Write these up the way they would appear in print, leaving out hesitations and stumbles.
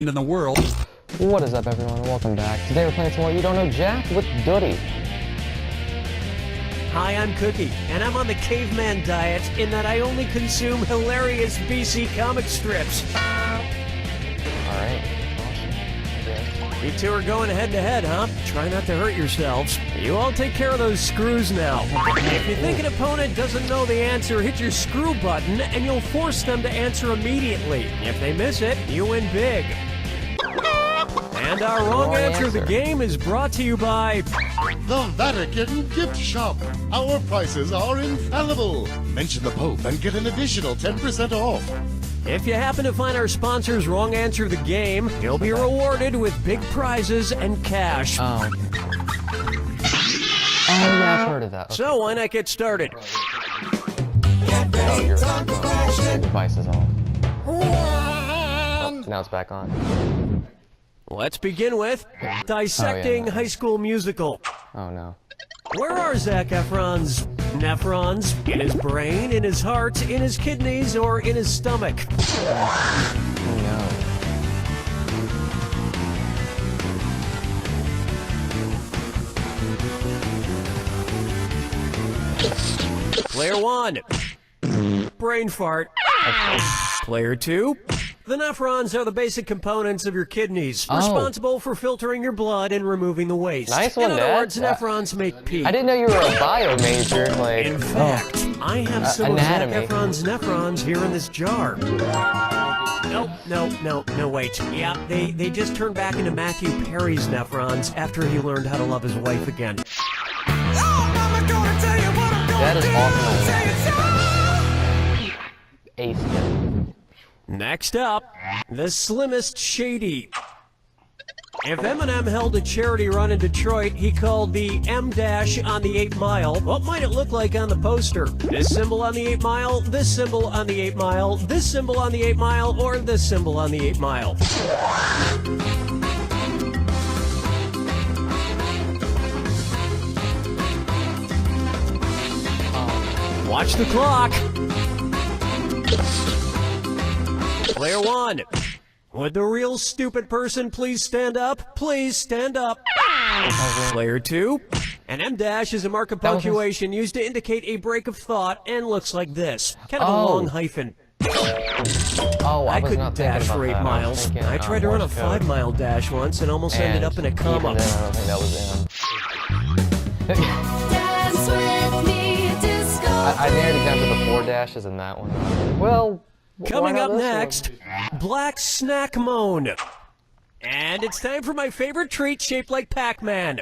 in the world. What is up, everyone? Welcome back. Today we're playing some more You Don't Know Jack with Duddy. Hi, I'm Cookie, and I'm on the caveman diet in that I only consume hilarious BC comic strips. Alright. Awesome. You two are going head-to-head, huh? Try not to hurt yourselves. You all take care of those screws now. If you think an opponent doesn't know the answer, hit your screw button, and you'll force them to answer immediately. If they miss it, you win big. And our wrong answer of the game is brought to you by The Vatican Gift Shop. Our prices are infallible. Mention the Pope and get an additional 10% off. If you happen to find our sponsor's wrong answer of the game, you'll be rewarded with big prizes and cash. Oh, yeah, I've heard of that. Okay. So why not get started? Oh, your device is off. Oh, now it's back on. Let's begin with Dissecting High School Musical. Oh, no. Where are Zac Efron's nephrons? In his brain, in his heart, in his kidneys, or in his stomach? Oh, no. Player 1. Brain fart. Player 2. The nephrons are the basic components of your kidneys, responsible for filtering your blood and removing the waste. Nice one, In other Dad. words, nephrons make pee. I didn't know you were a bio major. Like, In fact, I have some anatomy. of Zac Efron's nephrons here in this jar. No, wait. Yeah, they just turned back into Matthew Perry's nephrons after he learned how to love his wife again. that is awesome. Ace. Next up, the Slimmest Shady. If Eminem held a charity run in Detroit he called the M-dash on the 8 Mile, what might it look like on the poster? This symbol on the 8 Mile, this symbol on the 8 Mile, this symbol on the 8 Mile, or this symbol on the 8 Mile? Watch the clock. Player 1. Would the real stupid person please stand up? Please stand up. Player 2. An M-dash is a mark of punctuation used to indicate a break of thought and looks like this. Kind of a long hyphen. Oh, I was couldn't not thinking dash about for 8 that. miles. Thinking, I tried to run a Morse code. 5-mile dash once and almost ended up in a coma. Even then, I don't think that was him. Dance with me, disco. I narrowed it down to the 4 dashes in that one. Well, Coming why not up this one? next, Black Snack Moan. And it's time for my favorite treat shaped like Pac-Man.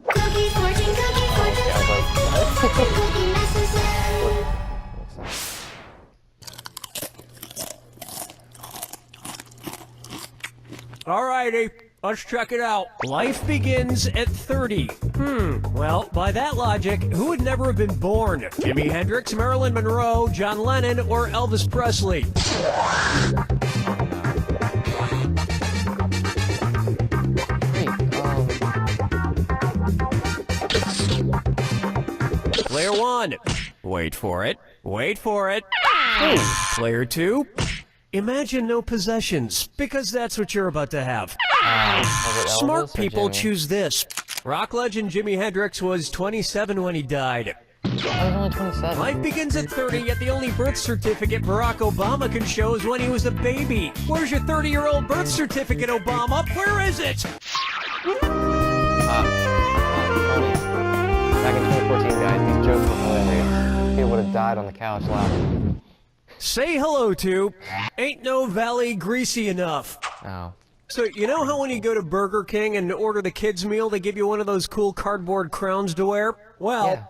Cookie fortune, cookie fortune, I was like, cookie necessary. Alrighty, let's check it out. Life begins at 30. Well, by that logic, who would never have been born? Jimi Hendrix, Marilyn Monroe, John Lennon, or Elvis Presley? Player 1. Wait for it. Wait for it. Player 2. Imagine no possessions, because that's what you're about to have. was it Smart Elvis or people Jimmy? choose this. Rock legend Jimi Hendrix was 27 when he died. I was only 27. Life begins at 30, yet the only birth certificate Barack Obama can show is when he was a baby. Where's your 30-year-old birth certificate, Obama? Where is it? Funny. Back in 2014, guys, these jokes were hilarious. People would have died on the couch laughing. Say hello to Ain't No Valley Greasy Enough. Oh. So, you know how when you go to Burger King and order the kids' meal, they give you one of those cool cardboard crowns to wear? Well, Yeah.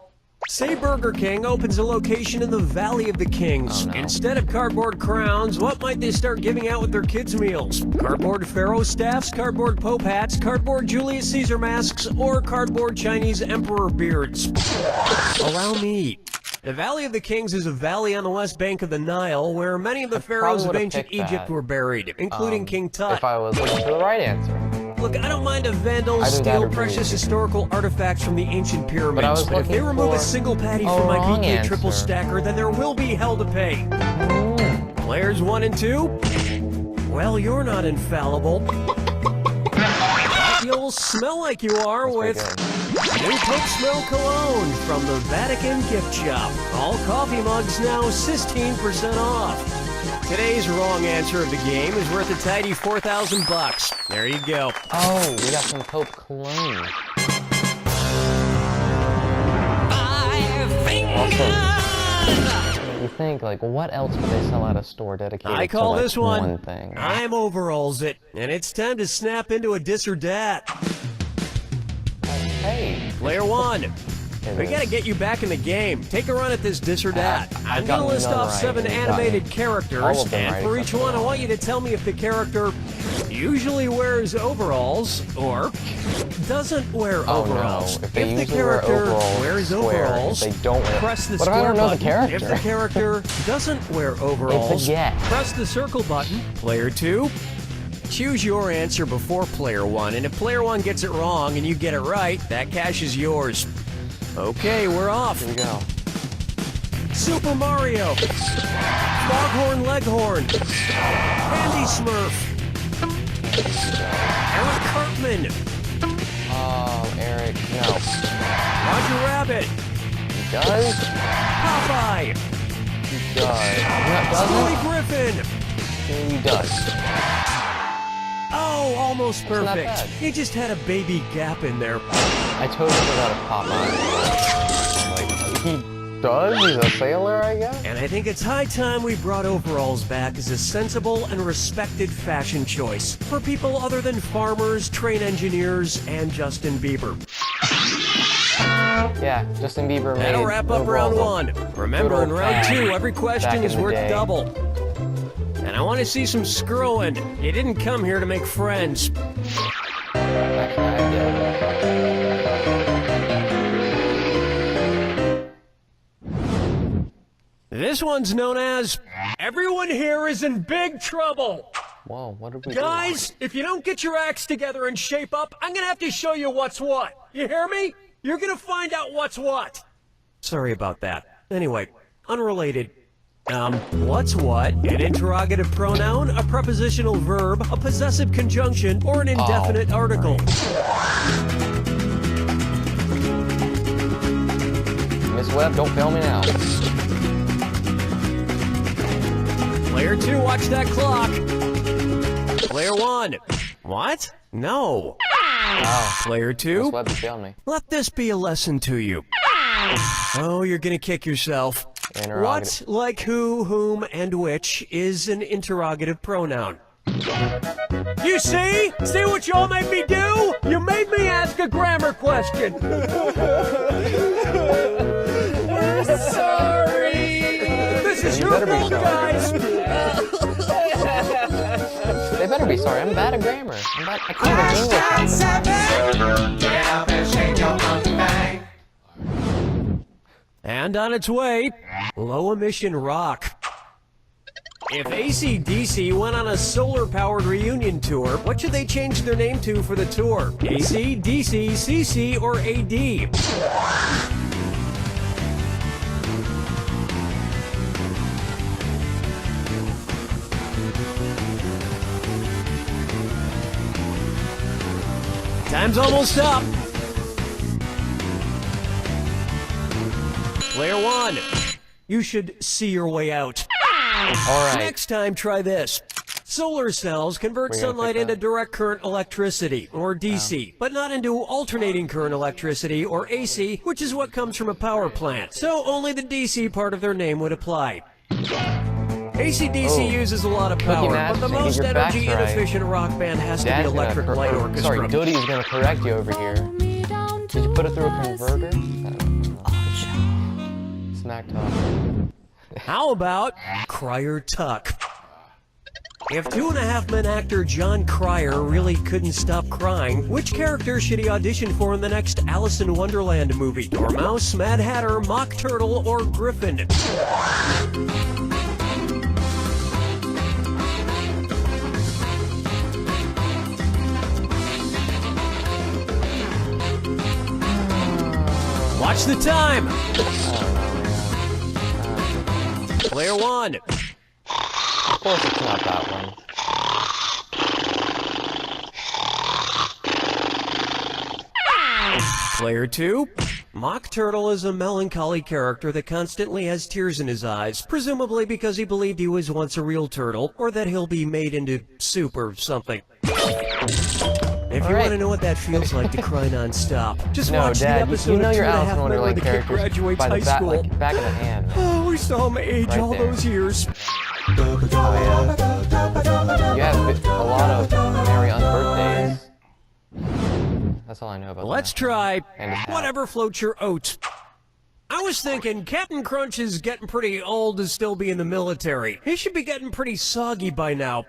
say Burger King opens a location in the Valley of the Kings. Oh, no. Instead of cardboard crowns, what might they start giving out with their kids' meals? Cardboard pharaoh staffs, cardboard pope hats, cardboard Julius Caesar masks, or cardboard Chinese emperor beards? Allow me. The Valley of the Kings is a valley on the west bank of the Nile where many of the pharaohs of would've ancient picked Egypt that. were buried, including King Tut. If I was looking for the right answer. Look, I don't mind if vandals Either that steal or precious greedy. historical artifacts from the ancient pyramids, But I was if looking they remove a for single patty a from my wrong PK triple answer. stacker, then there will be hell to pay. Players 1 and 2, Well, you're not infallible. But you'll smell like you are with new Pope Smell Cologne from the Vatican Gift Shop. All coffee mugs now 16% off. Today's wrong answer of the game is worth a tidy $4,000. There you go. Oh, we got some Pope cologne. You think, like, what else would they sell at a store dedicated I call to, like, this one thing? I'm Overalls It, and it's time to snap into a dis or dat. Hey. Player one. We gotta get you back in the game. Take a run at this dis or dat. I'm gonna gotten list none off right. 7 You've animated gotten characters, all of them and right, for except each for one, I one. want you to tell me if the character usually wears overalls or doesn't wear Oh, overalls. no. If they the usually wear character overalls, wears square. overalls, If they don't wear... press the What if I square don't know the button. character? If the character doesn't wear overalls, It's a yes. press the circle button. Player 2. Choose your answer before player 1, and if player 1 gets it wrong and you get it right, that cash is yours. Okay, we're off. Here we go. Super Mario, Foghorn Leghorn, Andy Smurf, Eric Cartman, Oh, Eric, no. Roger Rabbit, He does? Popeye, He does. No, Billy doesn't? Griffin. He does. Oh, almost not perfect. bad. He just had a baby gap in there. I totally forgot a Popeye. Like, he does? He's a sailor, I guess? And I think it's high time we brought overalls back as a sensible and respected fashion choice for people other than farmers, train engineers, and Justin Bieber. Yeah, Justin Bieber made That'll wrap up round overalls. 1. Remember, in round 2, every question Back in is the worth day. double. And I want to see some screwing. You didn't come here to make friends. Actually, I did. This one's known as Everyone Here is in Big Trouble. Whoa, what did we Guys, if you don't get your acts together and shape up, I'm going to have to show you what's what. You hear me? You're going to find out what's what. Sorry about that. Anyway, unrelated. What's what? An interrogative pronoun, a prepositional verb, a possessive conjunction, or an indefinite article. Miss Webb, don't fail me now. Player 2, watch that clock. Player 1. What? No. Oh, Player 2. Miss Webb, you failed me. Let this be a lesson to you. Oh, you're gonna kick yourself. What, like who, whom, and which is an interrogative pronoun? You see? See what y'all made me do? You made me ask a grammar question. Sorry. This is your better be fault, sorry. guys. They better be sorry. I'm bad at grammar. I'm bad. I can't English. And on its way, low emission rock. If AC/DC went on a solar-powered reunion tour, what should they change their name to for the tour? AC, DC, CC, or AD? Time's almost up. Player 1, you should see your way out. All right. Next time, try this. Solar cells convert We're gonna sunlight pick into that. direct current electricity, or DC, but not into alternating current electricity, or AC, which is what comes from a power plant. So only the DC part of their name would apply. AC/DC Oh. uses a lot of power, Master, but the get most your facts energy right. inefficient rock band has to be Dad's Electric gonna Light Orchestra. Sorry, Doodie's gonna correct you over here. Did you put it through a converter? Smack talk. How about Cryer Tuck? If Two and a Half Men actor John Cryer really couldn't stop crying, which character should he audition for in the next Alice in Wonderland movie? Dormouse, Mad Hatter, Mock Turtle, or Griffin? Watch the time! Player 1. Of course it's not that one. Player 2. Mock Turtle is a melancholy character that constantly has tears in his eyes, presumably because he believed he was once a real turtle, or that he'll be made into soup or something. If you want to know what that feels like to cry non-stop, just No, watch Dad, the episode you know of your Two and a Alice Half in Men where Wonderland the kid characters graduates by the high school. like, back of the hand. Oh, we saw him age Right all there. those years. Oh, yeah. You have a lot of Mary on birthdays. That's all I know about Let's that. try And a hat. whatever floats your oats. I was thinking Captain Crunch is getting pretty old to still be in the military. He should be getting pretty soggy by now.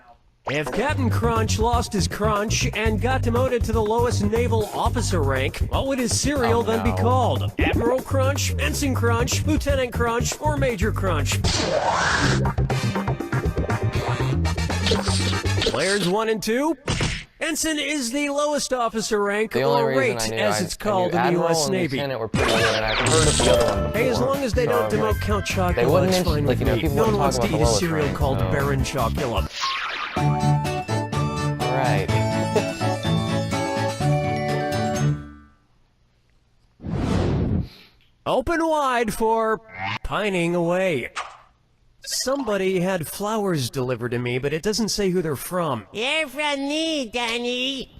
If Captain Crunch lost his crunch and got demoted to the lowest naval officer rank, what would his cereal then be no. called? Admiral Crunch, Ensign Crunch, Lieutenant Crunch, or Major Crunch? Players 1 and 2. Ensign is the lowest officer rank, The only or reason rate, I knew, as it's called in the Admiral U.S. and Navy. Lieutenant were pretty good, and I've heard of the other one before. Hey, as long as they So don't I'm demote like, Count Chocula, they wouldn't it's mention- fine like, with you know, me. people No one wouldn't wants talk to about eat the a lowest cereal rank, called so- Baron Chocula. Alright. Open wide for pining away. Somebody had flowers delivered to me, but it doesn't say who they're from. They're from me, Danny.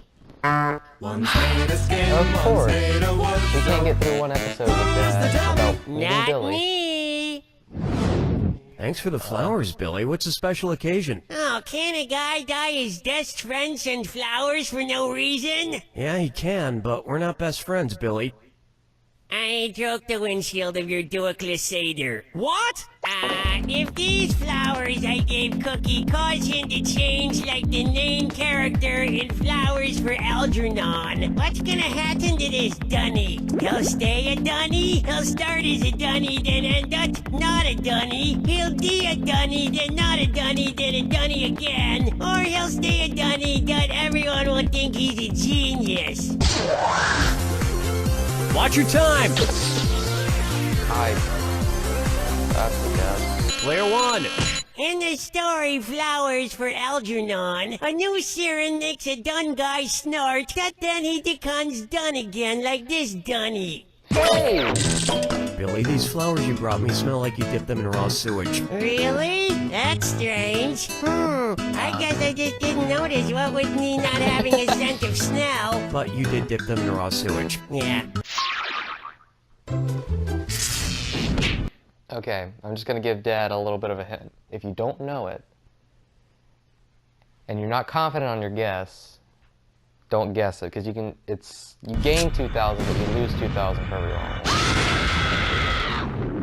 Of course. We can't get through one episode with that without meeting Not Billy. me. Thanks for the flowers, Billy. What's the special occasion? Oh, can a guy die his best friend send flowers for no reason? Yeah, he can, but we're not best friends, Billy. I broke the windshield of your duoclisator. What? If these flowers I gave Cookie cause him to change like the main character in Flowers for Algernon, what's gonna happen to this dunny? He'll stay a dunny, he'll start as a dunny, then end up not a dunny, he'll be a dunny, then not a dunny, then a dunny again, or he'll stay a dunny, but everyone will think he's a genius. Watch your time. That's the guess. Player 1. In the story Flowers for Algernon, a new siren makes a done guy snort, but then he becomes done again like this dunny. Hey! Billy, these flowers you brought me smell like you dipped them in raw sewage. Really? That's strange. I guess I just didn't notice what with me not having a scent of smell. But you did dip them in raw sewage. Yeah. Okay, I'm just gonna give Dad a little bit of a hint. If you don't know it, and you're not confident on your guess, don't guess it, because you gain 2,000, but you lose 2,000 for every wrong one.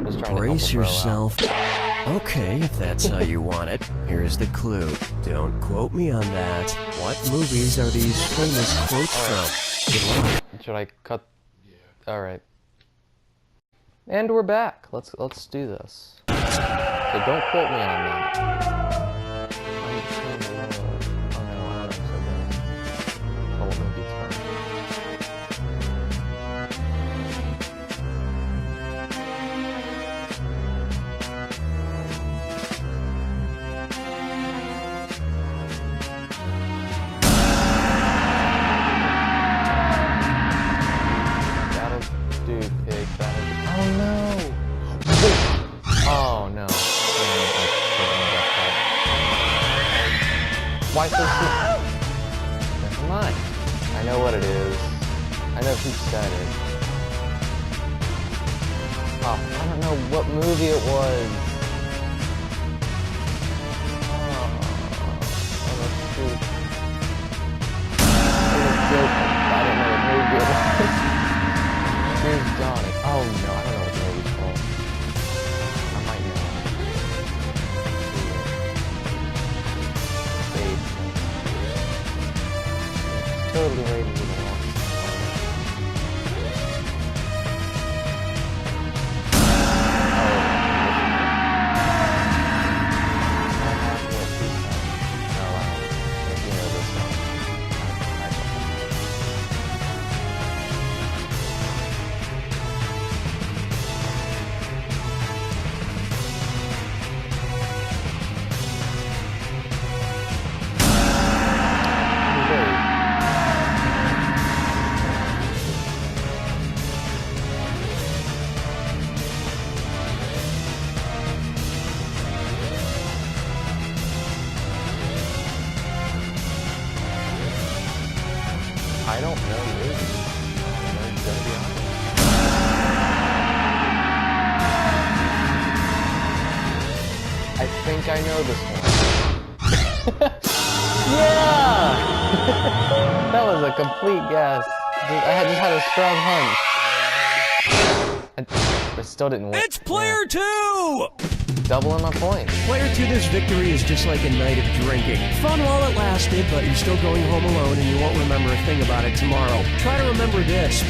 Just trying to help Brace a bro out. yourself. Okay, if that's how you want it. Here's the clue. Don't quote me on that. What movies are these famous quotes from? Good luck. Should I cut? Yeah. All right. And we're back. Let's do this. So don't quote me on that. I'm just gonna lower. Oh no, I don't think so good. Oh, what movie it's from? That'll do, pig. Oh no! Oh no. Why so soon? Never mind. I know what it is. I know who said it. Oh, I don't know what movie it was. Oh, let's see. I was joking. I didn't know what movie it was. Here's Johnny. Oh no, I don't know what the movie's called. I might know. It's totally rated with a long. I don't know movies. I'm gonna be honest. I think I know this one. Yeah! That was a complete guess. I had just had a strong hunch. I still didn't win. It's player 2! Doubling my points. Player 2, this victory is just like a night of drinking. Fun while it lasted, but you're still going home alone and you won't remember a thing about it tomorrow. Try to remember this.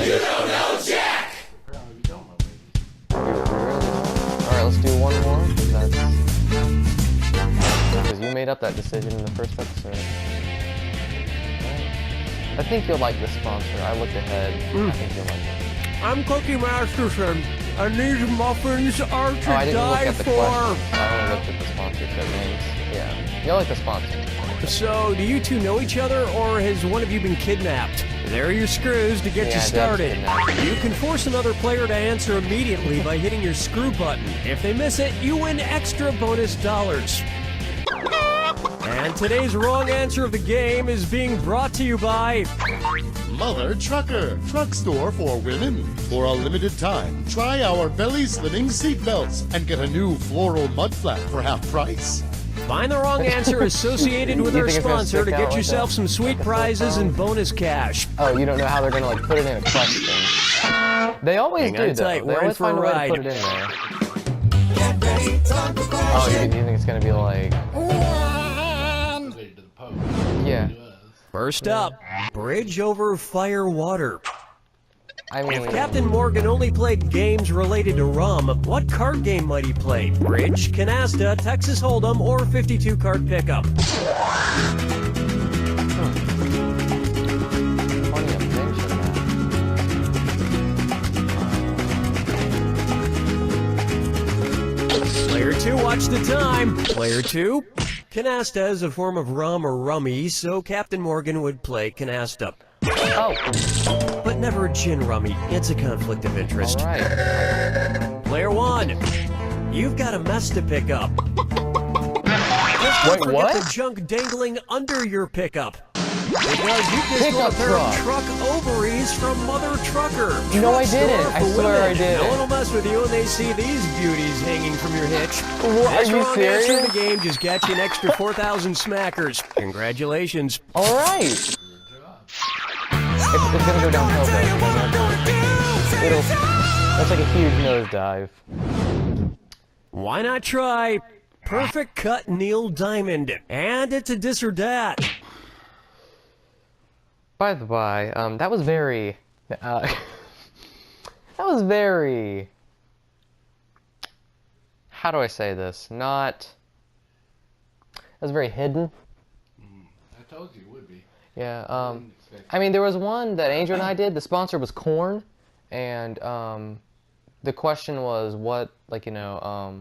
You don't know Jack! Alright, let's do one more. Because you made up that decision in the first episode. I think you'll like the sponsor. I looked ahead. I think you'll like it. I'm Cookie Masterson, and these muffins are to I didn't look die at the for. questions. I only looked at the sponsorship names. Yeah. You'll like the sponsor. So, do you two know each other, or has one of you been kidnapped? There are your screws to get you Dad's started. kidnapped. You can force another player to answer immediately by hitting your screw button. If they miss it, you win extra bonus dollars. And today's wrong answer of the game is being brought to you by Mother Trucker, truck store for women. For a limited time, try our belly slimming seat belts and get a new floral mud flap for half price. Find the wrong answer associated with You our think it's gonna sponsor to stick get out like yourself that? some sweet Like a prizes flip and bonus cash. Oh, you don't know how they're gonna like put it in a question. They always Hang do on though. tight, They we're in always for a find a way ride. to put it in there. Oh, you think it's gonna be like? Yeah. First up, bridge over fire water. I mean, If Captain Morgan only played games related to rum, what card game might he play? Bridge, Canasta, Texas Hold'em, or 52 card pickup? funny I'm mentioning that. Player 2, watch the time. Player 2, Canasta is a form of rum or rummy, so Captain Morgan would play Canasta. Oh, But never a gin rummy. It's a conflict of interest. all right. Player 1, you've got a mess to pick up. Just don't Wait, forget what? the junk dangling under your pickup. Because you just Pickup won a pair of truck. truck ovaries from Mother Trucker. No, I Truck didn't. store I for swear I women. didn't. No one will mess with you when they see these beauties hanging from your hitch. What, are This you wrong answer serious? in the game just got you an extra 4,000 smackers. Congratulations. All right. It's gonna go downhill though. That's like a huge nosedive. Why not try Perfect Cut Neil Diamond? And it's a dis or dat. By the by, that was very, that was very, how do I say this? That was very hidden. I told you it would be. Yeah, I mean, there was one that Angel and I did. The sponsor was corn, and the question was what, like, you know,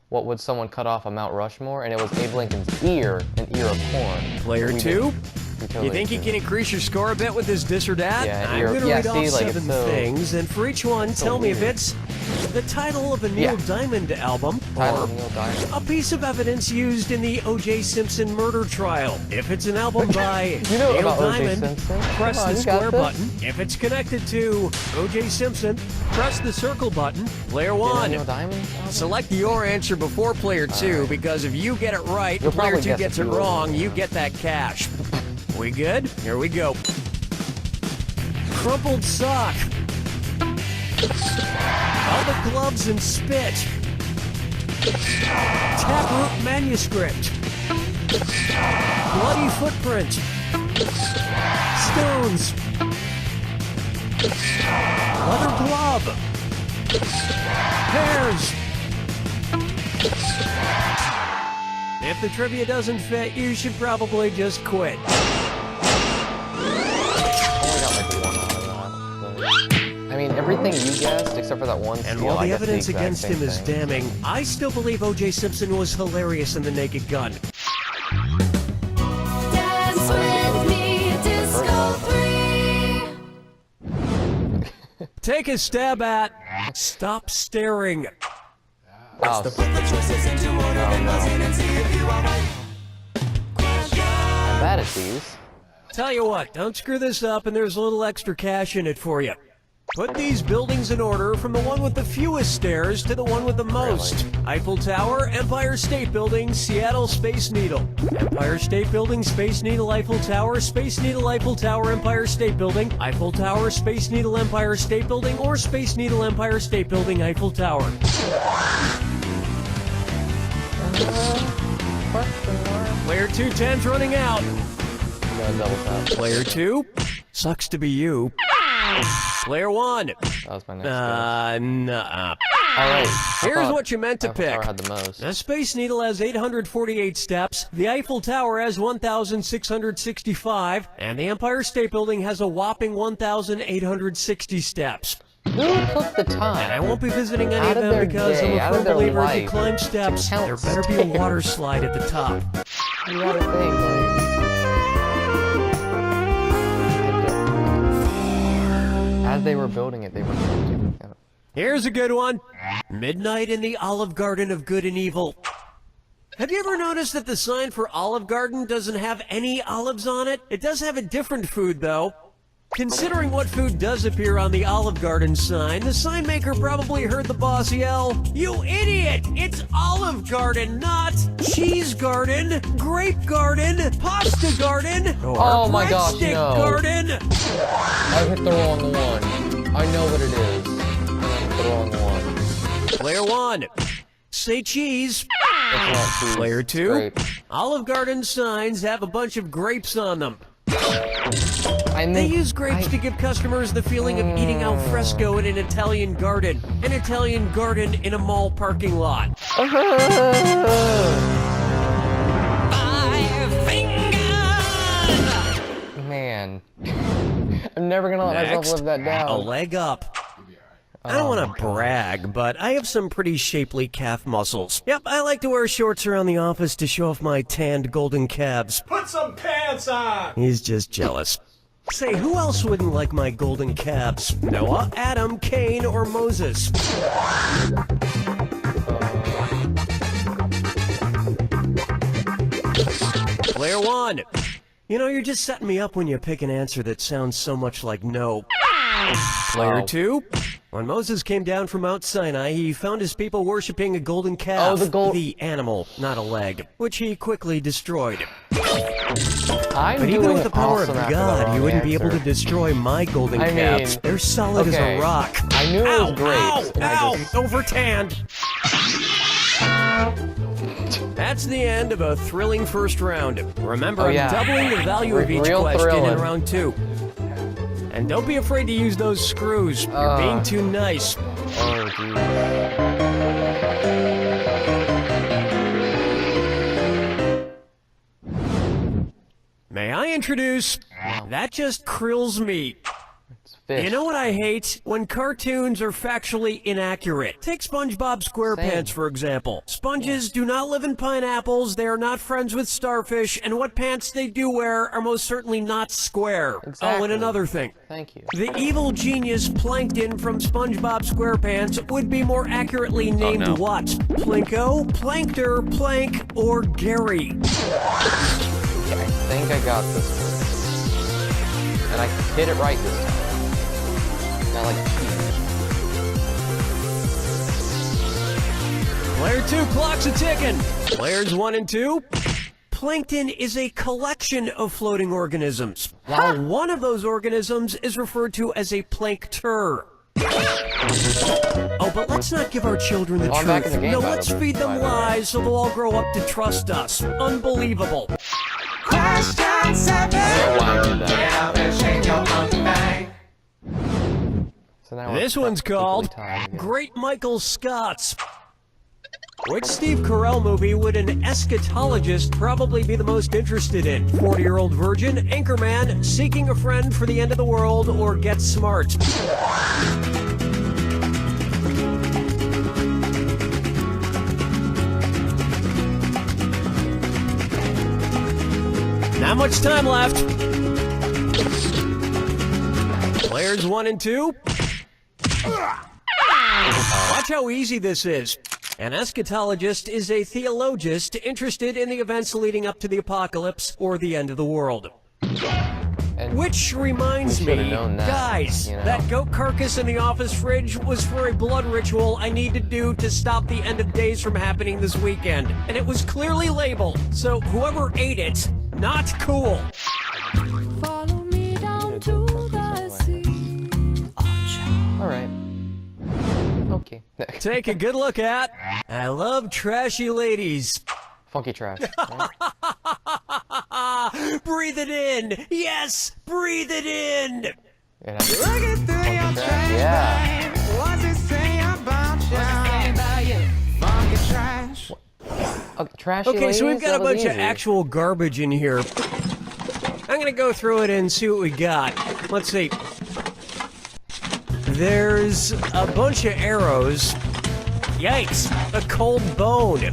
what would someone cut off on Mount Rushmore? And it was Abe Lincoln's ear, an ear of corn. Player We 2, did. We totally you think you did. can increase your score a bit with this dis or dat? Yeah, I'm you're- going to yeah, read off see, like, it's 7 so- things, and for each one, so tell me if weird. it's the title of a Neil Yeah. Diamond album, Title or of Neil Diamond. a piece of evidence used in the O.J. Simpson murder trial. If it's an album by You know Neil about O.J. Diamond, Simpson. press Come on, the you got square this. button. If it's connected to O.J. Simpson, press the circle button. Player You know 1. Neil Diamond? Select your answer before player 2, because if you get it right, You'll player probably 2 guess gets a it few of them. wrong, you get that cash. We good? Here we go. Crumpled sock. Velvet gloves and spit. Taproot manuscript. Bloody footprint. Stones. Leather glove. Pears. If the trivia doesn't fit, you should probably just quit. I only got like one out of that. But, I mean, everything you guessed, except for that one And steal, while I the guessed evidence exact against same him is thing. damning, I still believe O.J. Simpson was hilarious in The Naked Gun. Dance with me, Disco 3. Take a stab at Stop Staring. Oh, I'm bad at these. Tell you what, don't screw this up and there's a little extra cash in it for you. Put these buildings in order from the one with the fewest stairs to the one with the most. Eiffel Tower, Empire State Building, Seattle Space Needle. Empire State Building, Space Needle, Eiffel Tower, Space Needle, Eiffel Tower, Empire State Building, Eiffel Tower, Space Needle, Empire State Building, or Space Needle, Empire State Building, Eiffel Tower. Player 210's running out. Player 2, sucks to be you. Player 1. That was my next Nuh-uh. Alright. Here's what you meant to Eiffel pick. Tower had the most. The Space Needle has 848 steps, the Eiffel Tower has 1,665, and the Empire State Building has a whopping 1,860 steps. Who took the time? And I won't be visiting any Out of of them their because day, I'm a out of firm their believer if you life climb steps, to count there better be a stairs. water slide at the top. You gotta think, as they were building it, they were counting. Here's a good one. Midnight in the Olive Garden of Good and Evil. Have you ever noticed that the sign for Olive Garden doesn't have any olives on it? It does have a different food, though. Considering what food does appear on the Olive Garden sign, the sign maker probably heard the boss yell, "You idiot! It's Olive Garden, not Cheese Garden, Grape Garden, Pasta Garden, or Oh my gosh, Breadstick no. Garden." I hit the wrong one. I know what it is. I hit the wrong one. Player 1, say cheese. It's not cheese. Player It's 2, grape. Olive Garden signs have a bunch of grapes on them. I They mean, use grapes to give customers the feeling of eating al fresco in an Italian garden in a mall parking lot. Man. I'm never gonna let myself Next, live that a down. leg up. I don't want to brag, but I have some pretty shapely calf muscles. Yep, I like to wear shorts around the office to show off my tanned golden calves. Put some pants on! He's just jealous. Say, who else wouldn't like my golden calves? Noah, Adam, Cain, or Moses? Player 1. You know, you're just setting me up when you pick an answer that sounds so much like no. Player 2. When Moses came down from Mount Sinai, he found his people worshipping a golden calf. The animal, not a leg, which he quickly destroyed. But even with the power of God, you wouldn't be able to destroy my golden calves. They're solid as a rock. I knew it was Ow, grapes. and I ow, just- overtanned. That's the end of a thrilling first round. Remember, I'm doubling the value of each Real question thrilling. in round 2. And don't be afraid to use those screws. You're being too nice. Oh, geez. May I introduce... That just krills me. It's fish. You know what I hate? When cartoons are factually inaccurate. Take SpongeBob SquarePants, for example. Sponges do not live in pineapples, they are not friends with starfish, and what pants they do wear are most certainly not square. Oh, Exactly. and another thing. Thank you. The evil genius Plankton from SpongeBob SquarePants would be more accurately named what? Plinko, Plankter, Plank, or Gary? I think I got this one. And I hit it right this time. Not like cheese. Player 2 clock's a ticking. Players 1 and 2. Plankton is a collection of floating organisms, while one of those organisms is referred to as a plankter. Oh, but let's not give our children the I'm back in truth. the game, No, by the let's way. feed them lies so they'll all grow up to trust us. Unbelievable. Question 7! Why I did that. Shake your monkey bang. So now This we're one's called equally tied again. Great Michael Scott's. Which Steve Carell movie would an eschatologist probably be the most interested in? 40-Year-Old Virgin, Anchorman, Seeking a Friend for the End of the World, or Get Smart? Not much time left. Players 1 and 2. Watch how easy this is. An eschatologist is a theologist interested in the events leading up to the apocalypse or the end of the world. And Which reminds we me, should've known that, guys, you know? that goat carcass in the office fridge was for a blood ritual I need to do to stop the end of days from happening this weekend. And it was clearly labeled, so whoever ate it, not cool. Follow me down to the sea. All right. Okay. Take a good look at. I love trashy ladies. Funky trash. Right? Breathe it in. Yes, breathe it in. It has funky trash. Yeah. What's it say about you? Funky trash. Okay, trashy Okay, so we've ladies, got a that was bunch of easy. actual garbage in here. I'm gonna go through it and see what we got. Let's see. There's a bunch of arrows. Yikes, a cold bone.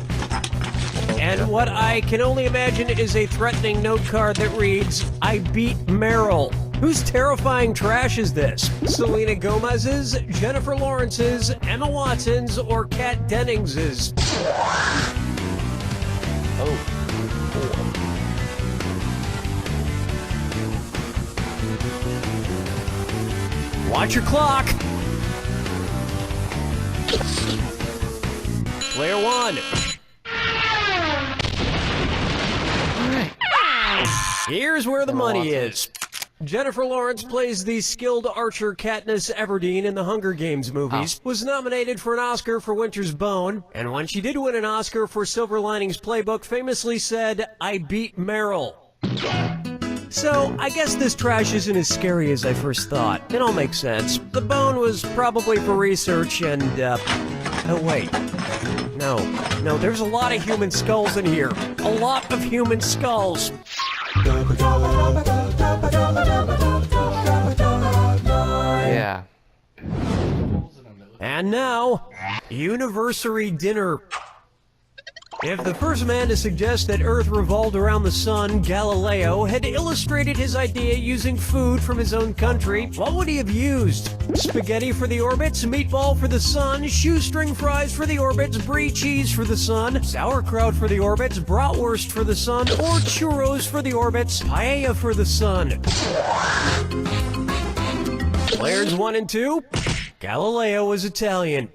And what I can only imagine is a threatening note card that reads, I beat Meryl. Whose terrifying trash is this? Selena Gomez's, Jennifer Lawrence's, Emma Watson's, or Kat Dennings's? Oh. Watch your clock. Player one. Here's where the money is. Jennifer Lawrence plays the skilled archer Katniss Everdeen in the Hunger Games movies, was nominated for an Oscar for Winter's Bone, and when she did win an Oscar for Silver Linings Playbook, famously said, I beat Meryl. So, I guess this trash isn't as scary as I first thought. It all makes sense. The bone was probably for research and, oh wait. No, there's a lot of human skulls in here. A lot of human skulls. Yeah. And now, Universary Dinner. If the first man to suggest that Earth revolved around the sun, Galileo, had illustrated his idea using food from his own country, what would he have used? Spaghetti for the orbits, meatball for the sun, shoestring fries for the orbits, brie cheese for the sun, sauerkraut for the orbits, bratwurst for the sun, or churros for the orbits, paella for the sun. Players 1 and 2, Galileo was Italian.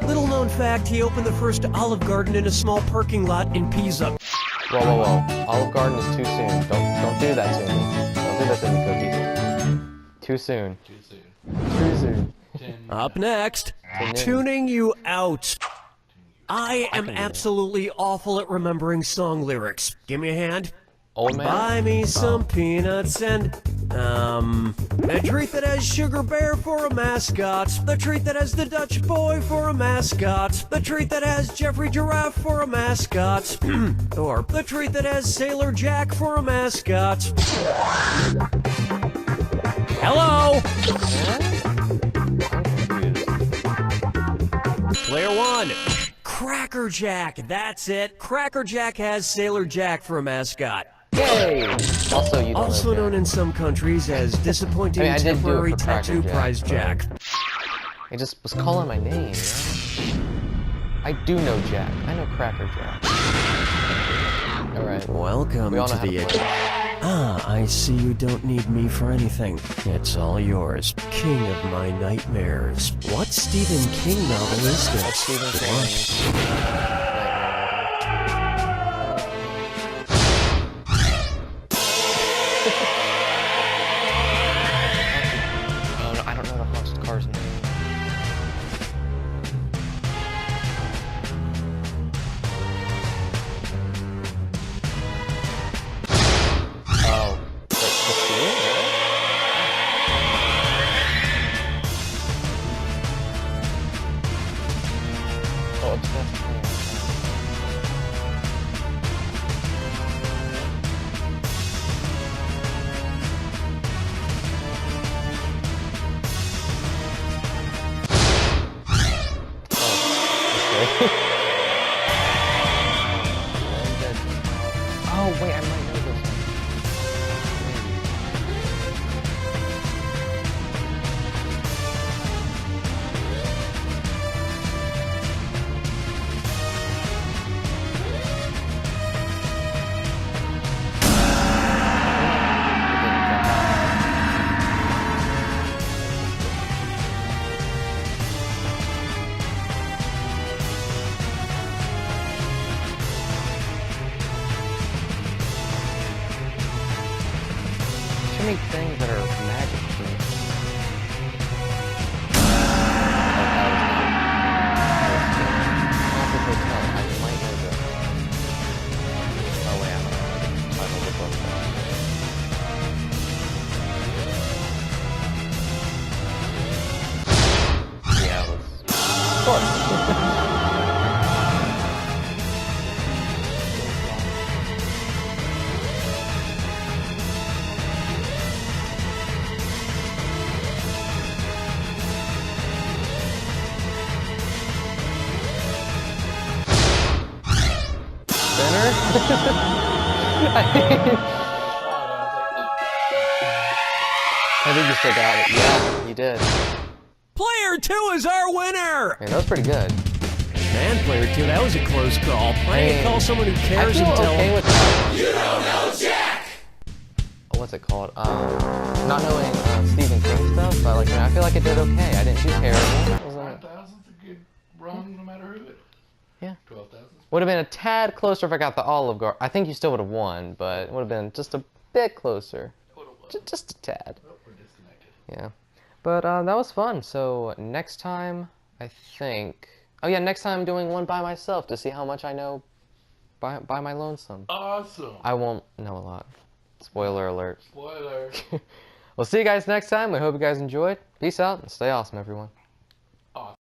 Little known fact, he opened the first Olive Garden in a small parking lot in Pisa. Whoa. Olive Garden is too soon. Don't do that to me. Don't do that to me, Cookie. Too soon. Too soon. Up next, tuning you out. I am absolutely awful at remembering song lyrics. Give me a hand. Old man. Buy me some peanuts and, a treat that has Sugar Bear for a mascot, the treat that has the Dutch Boy for a mascot, the treat that has Jeffrey Giraffe for a mascot, or the treat that has Sailor Jack for a mascot. Hello! Player 1. Cracker Jack, that's it. Cracker Jack has Sailor Jack for a mascot. Yay! Also, you don't Also know known Jack. in some countries as disappointing I did do it temporary for Cracker tattoo Jack, prize but- Jack. I just was calling my name, you know? I do know Jack. I know Cracker Jack. Alright. Welcome We all to know how the... to play. I see you don't need me for anything. It's all yours. King of my nightmares. What Stephen King novel is this? Stephen What? King. Oh, no, I don't know the haunted cars name. Oh, the scene? Oh, it's too many things that are magic to me. I think you still got it. Yeah, you did. Player 2 is our winner! Man, that was pretty good. Man, player 2, that was a close call. I need to call someone who cares and tell okay them. with that one. You don't know Jack! What's it called? Not knowing Stephen King stuff, but like, I feel like it did okay. I didn't do terrible. 5,000's a good run, no matter who it is. Yeah. 12,000. Would have been a tad closer if I got the Olive Garden. I think you still would have won, but it would have been just a bit closer. Just a tad. Oh, we're disconnected. Yeah. But that was fun. So next time, I think... Oh yeah, next time I'm doing one by myself to see how much I know by my lonesome. Awesome. I won't know a lot. Spoiler alert. Spoiler. We'll see you guys next time. We hope you guys enjoyed. Peace out and stay awesome, everyone.